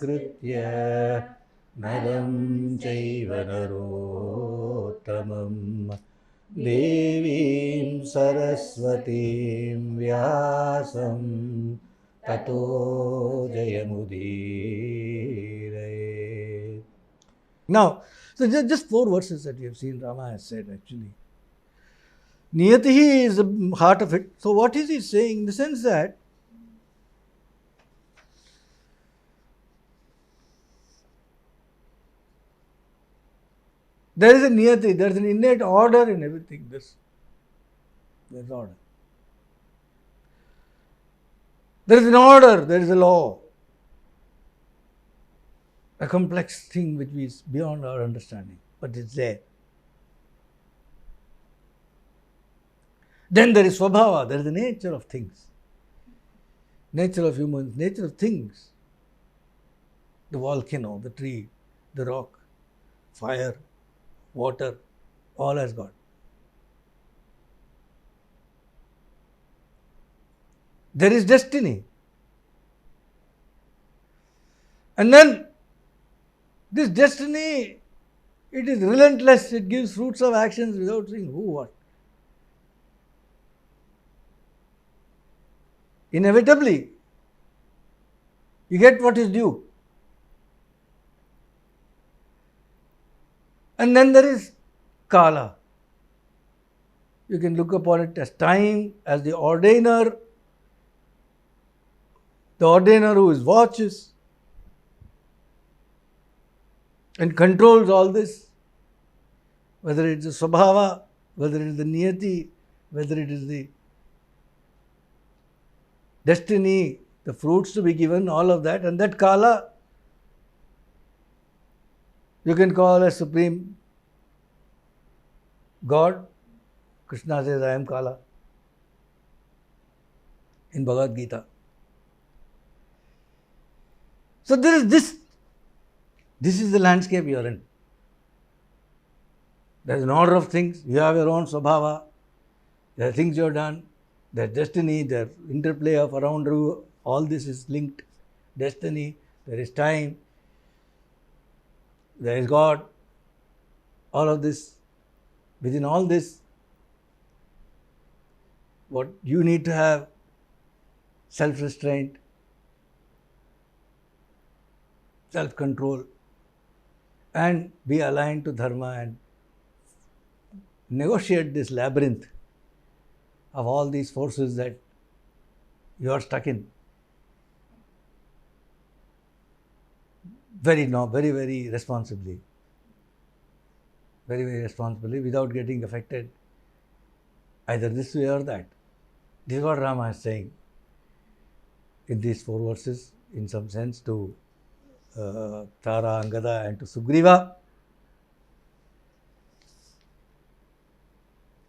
samskritya naram chaiva narottamam devim saraswatim vyasam tato jayamudire. Now, so just 4 verses that we have seen Rama has said actually. Niyatihi is the heart of it. So what is he saying? In the sense that there is a niyati, there is an innate order in everything. There is order. There is an order, there is a law. A complex thing which is beyond our understanding, but it's there. Then there is swabhava, there is the nature of things. Nature of humans, nature of things. The volcano, the tree, the rock, fire, water, all has got. There is destiny. And then this destiny, it is relentless, it gives fruits of actions without saying who, what. Inevitably, you get what is due. And then there is Kala. You can look upon it as time, as the ordainer who is watches and controls all this, whether it is the Swabhava, whether it is the Niyati, whether it is the destiny, the fruits to be given, all of that. And that Kala, you can call as Supreme God. Krishna says, I am Kala in Bhagavad Gita. So there is this is the landscape you are in. There is an order of things, you have your own Swabhava, there are things you have done, there is destiny, there is interplay of around you, all this is linked. Destiny, there is time, there is God, all of this. Within all this, what you need to have, self-restraint, self-control, and be aligned to dharma and negotiate this labyrinth of all these forces that you are stuck in. Very, very responsibly. Very, very responsibly, without getting affected either this way or that. This is what Rama is saying in these 4 verses, in some sense, to Tara, Angada and to Sugriva.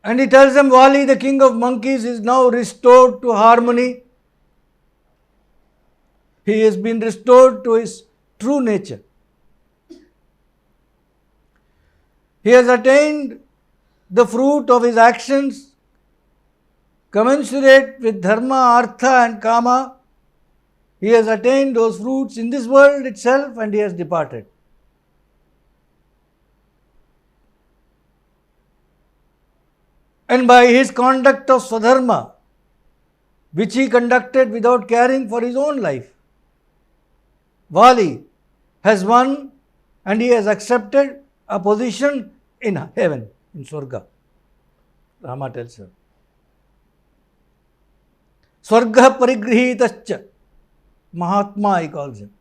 And he tells them, Vali, the king of monkeys, is now restored to harmony. He has been restored to his true nature. He has attained the fruit of his actions commensurate with dharma, artha and kama. He has attained those fruits in this world itself and he has departed. And by his conduct of swadharma, which he conducted without caring for his own life, Vali has won and he has accepted a position in heaven, in Swarga. Rama tells her. Swarga parigrhitascha. Mahatma, he calls him.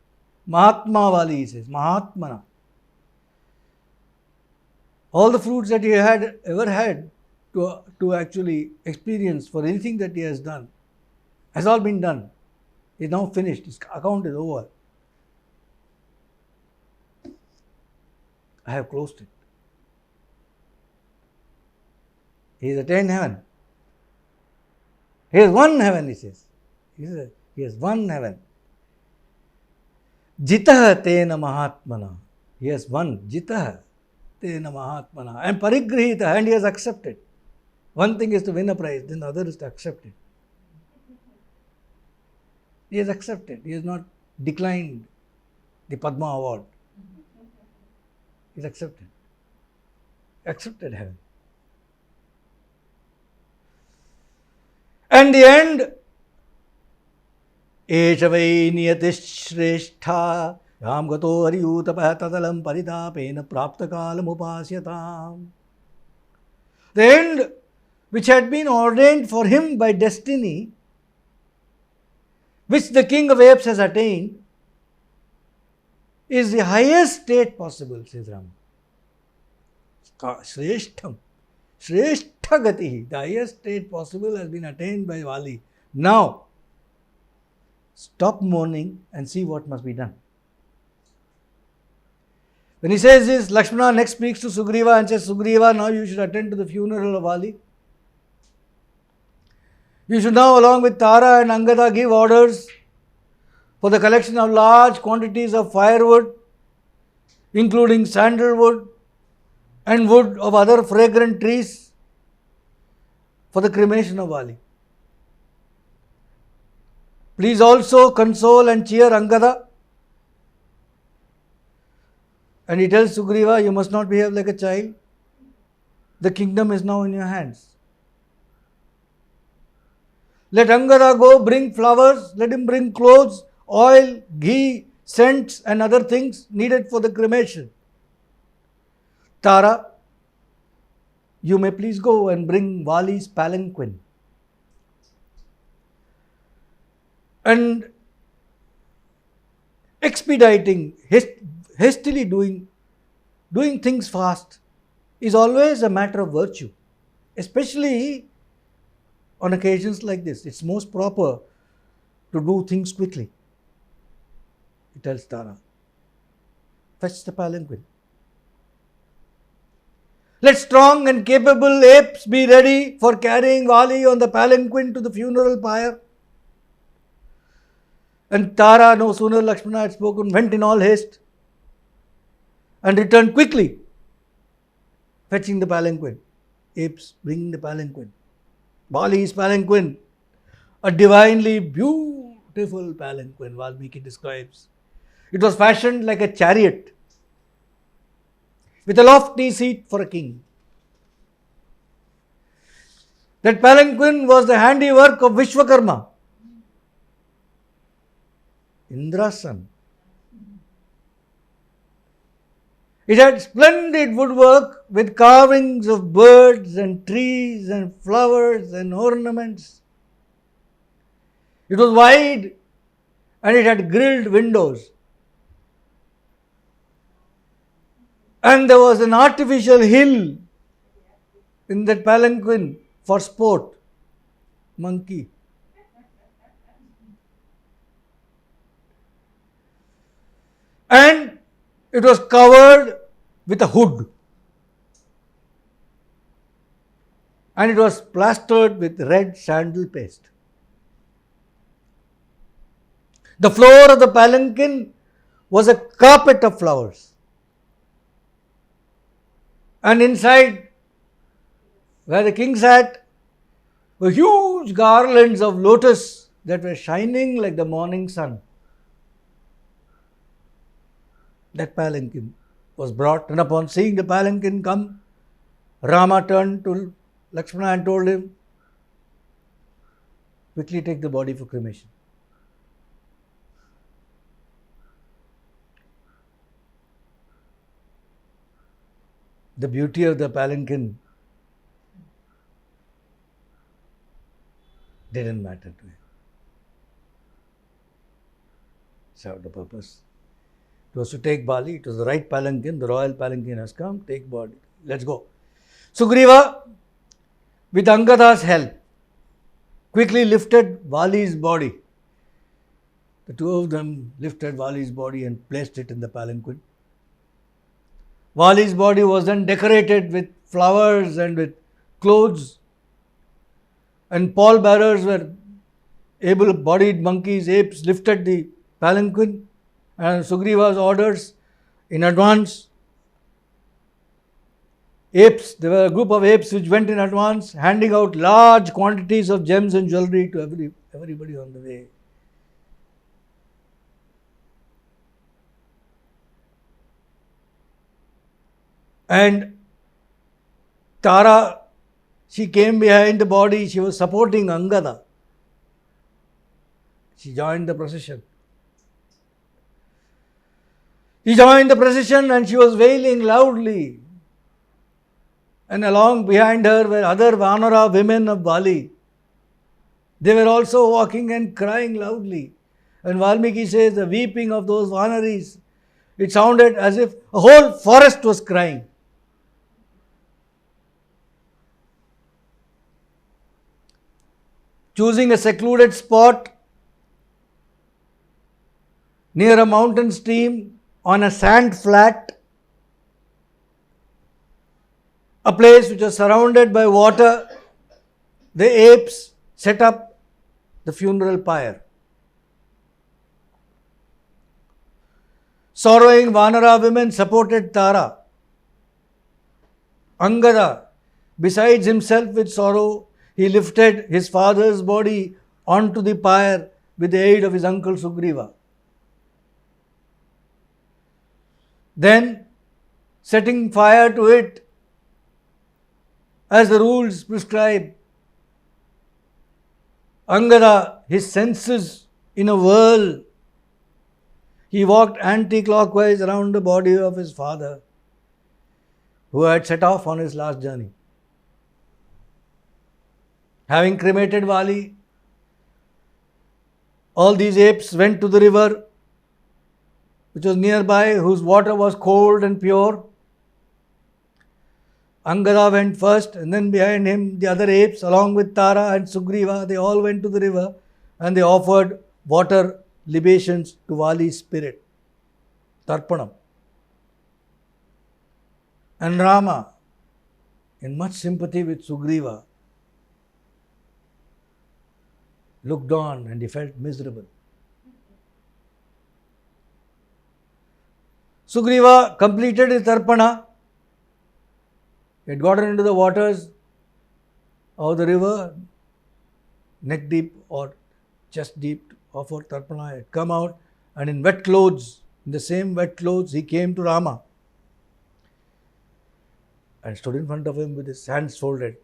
Mahatma Vali, he says. Mahatmana. All the fruits that he had ever had to actually experience for anything that he has done has all been done. He is now finished. His account is over. I have closed it. He has attained heaven. He has won heaven, he says. He has won heaven. Jitah tena mahatmana. He has won. Jitah tena mahatmana. And parigrihita, and he has accepted. One thing is to win a prize, then the other is to accept it. He has accepted. He has not declined. the Padma Award. He's accepted. Accepted heaven. And the end, Eshavai niyatishreshtha yam gato hariyutapah tadalam paritapena praptakalam upasyatam. The end, which had been ordained for him by destiny, which the king of apes has attained, is the highest state possible, says Rama. Shreshtham. Shrestha gati. The highest state possible has been attained by Vali. Now, stop mourning and see what must be done. When he says this, Lakshmana next speaks to Sugriva and says, Sugriva, now you should attend to the funeral of Vali. You should now, along with Tara and Angada, give orders for the collection of large quantities of firewood, including sandalwood and wood of other fragrant trees, for the cremation of Vali. Please also console and cheer Angada. And he tells Sugriva, you must not behave like a child. The kingdom is now in your hands. Let Angada go bring flowers, let him bring clothes, oil, ghee, scents and other things needed for the cremation. Tara, you may please go and bring Vali's palanquin. And expediting, hastily doing things fast is always a matter of virtue, especially on occasions like this. It's most proper to do things quickly. He tells Tara, fetch the palanquin. Let strong and capable apes be ready for carrying Vali on the palanquin to the funeral pyre. And Tara, no sooner Lakshmana had spoken, went in all haste and returned quickly, fetching the palanquin. Apes bringing the palanquin. Vali's palanquin, a divinely beautiful palanquin, Valmiki describes. It was fashioned like a chariot with a lofty seat for a king. That palanquin was the handiwork of Vishwakarma, Indra's son. It had splendid woodwork with carvings of birds and trees and flowers and ornaments. It was wide and it had grilled windows. And there was an artificial hill in that palanquin for sport, monkey. And it was covered with a hood. And it was plastered with red sandal paste. The floor of the palanquin was a carpet of flowers. And inside, where the king sat, were huge garlands of lotus that were shining like the morning sun. That palanquin was brought, and upon seeing the palanquin come, Rama turned to Lakshmana and told him, quickly take the body for cremation. The beauty of the palanquin didn't matter to him. Served the purpose. It was to take Vali, it was the right palanquin, the royal palanquin has come, take body, let's go. Sugriva, with Angada's help, quickly lifted Vali's body. The two of them lifted Vali's body and placed it in the palanquin. Vali's body was then decorated with flowers and with clothes, and pallbearers were able-bodied monkeys, apes, lifted the palanquin, and Sugriva's orders in advance. Apes, there were a group of apes which went in advance, handing out large quantities of gems and jewelry to everybody on the way. And Tara, she came behind the body, she was supporting Angada. She joined the procession. She joined the procession and she was wailing loudly. And along behind her were other Vanara women of Vali. They were also walking and crying loudly. And Valmiki says the weeping of those Vanaris, it sounded as if a whole forest was crying. Choosing a secluded spot near a mountain stream on a sand flat, a place which was surrounded by water, the apes set up the funeral pyre. Sorrowing Vanara women supported Tara. Angada, besides himself with sorrow, he lifted his father's body onto the pyre with the aid of his uncle Sugriva. Then, setting fire to it, as the rules prescribe, Angada, his senses in a whirl, he walked anti-clockwise around the body of his father, who had set off on his last journey. Having cremated Vali, all these apes went to the river, which was nearby, whose water was cold and pure. Angada went first, and then behind him the other apes, along with Tara and Sugriva, they all went to the river and they offered water libations to Vali's spirit, Tarpanam. And Rama, in much sympathy with Sugriva, looked on and he felt miserable. Sugriva completed his Tarpana. He had gotten into the waters of the river, neck deep or chest deep, offered Tarpana. He had come out, and in wet clothes, in the same wet clothes, he came to Rama and stood in front of him with his hands folded.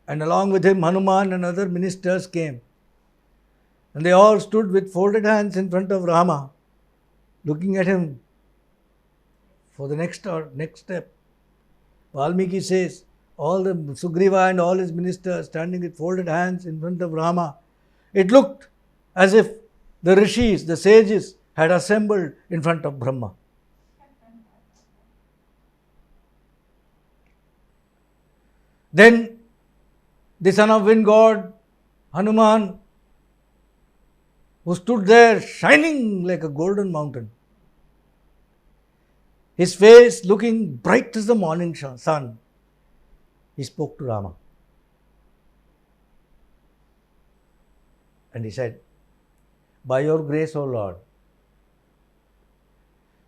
And along with him, Hanuman and other ministers came. And they all stood with folded hands in front of Rama, looking at him for the next step. Valmiki says, all the Sugriva and all his ministers standing with folded hands in front of Rama. It looked as if the rishis, the sages, had assembled in front of Brahma. Then the son of wind god, Hanuman, who stood there shining like a golden mountain, his face looking bright as the morning sun, he spoke to Rama. And he said, by your grace, O Lord,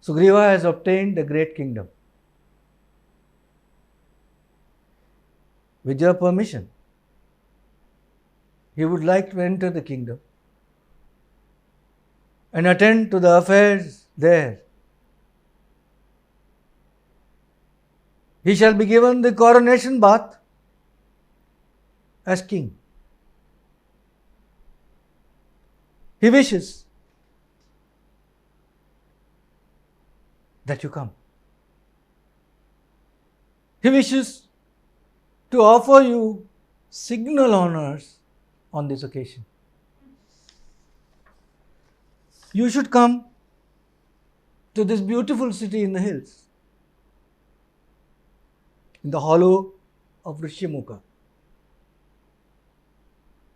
Sugriva has obtained a great kingdom. With your permission, he would like to enter the kingdom and attend to the affairs there. He shall be given the coronation bath as king. He wishes that you come. He wishes to offer you signal honors on this occasion. You should come to this beautiful city in the hills, in the hollow of Rishyamukha,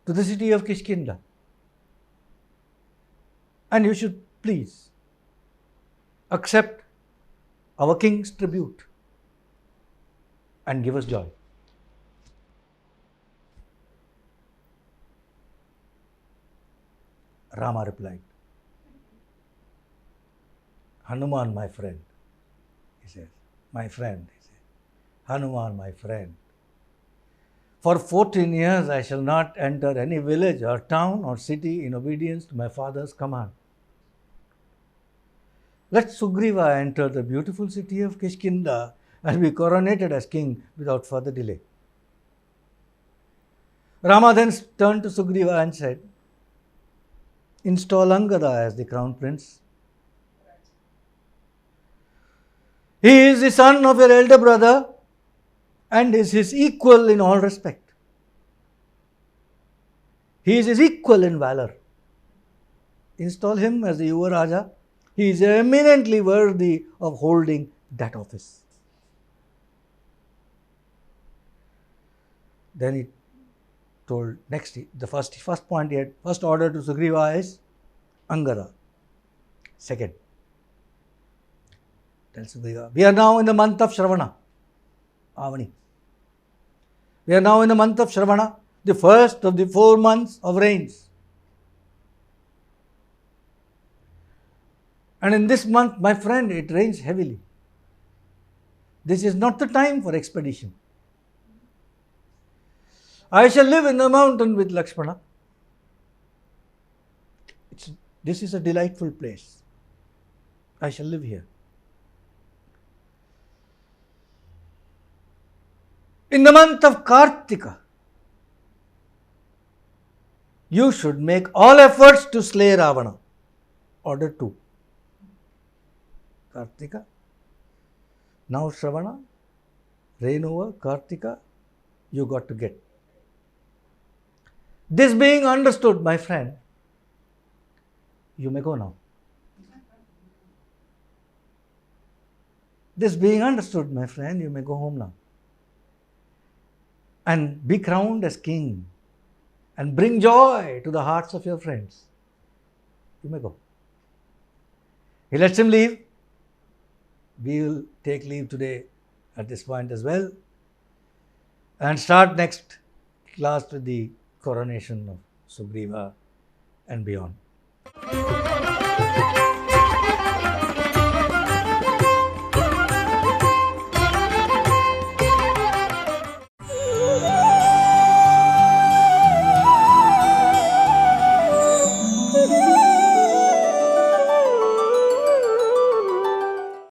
to the city of Kishkinda. And you should please accept our king's tribute and give us joy. Rama replied, Hanuman, my friend, he says, my friend, he said, Hanuman, my friend, for 14 years I shall not enter any village or town or city in obedience to my father's command. Let Sugriva enter the beautiful city of Kishkinda and be coronated as king without further delay. Rama then turned to Sugriva and said, install Angada as the crown prince. He is the son of your elder brother and is his equal in all respect. He is his equal in valor. Install him as the Yuva Raja. He is eminently worthy of holding that office. Then he told next, the first point he had, first order to Sugriva is Angada. Second, tells Sugriva, we are now in the month of Shravana, Avani. We are now in the month of Shravana, the first of the 4 months of rains. And in this month, my friend, it rains heavily. This is not the time for expedition. I shall live in the mountain with Lakshmana. This is a delightful place. I shall live here. In the month of Kartika, you should make all efforts to slay Ravana. Order 2. Kartika. Now Shravana, rain over, Kartika, you got to get. This being understood, my friend, you may go now. This being understood, my friend, you may go home now. And be crowned as king and bring joy to the hearts of your friends. You may go. He lets him leave. We will take leave today at this point as well and start next class with the coronation of Sugriva and beyond.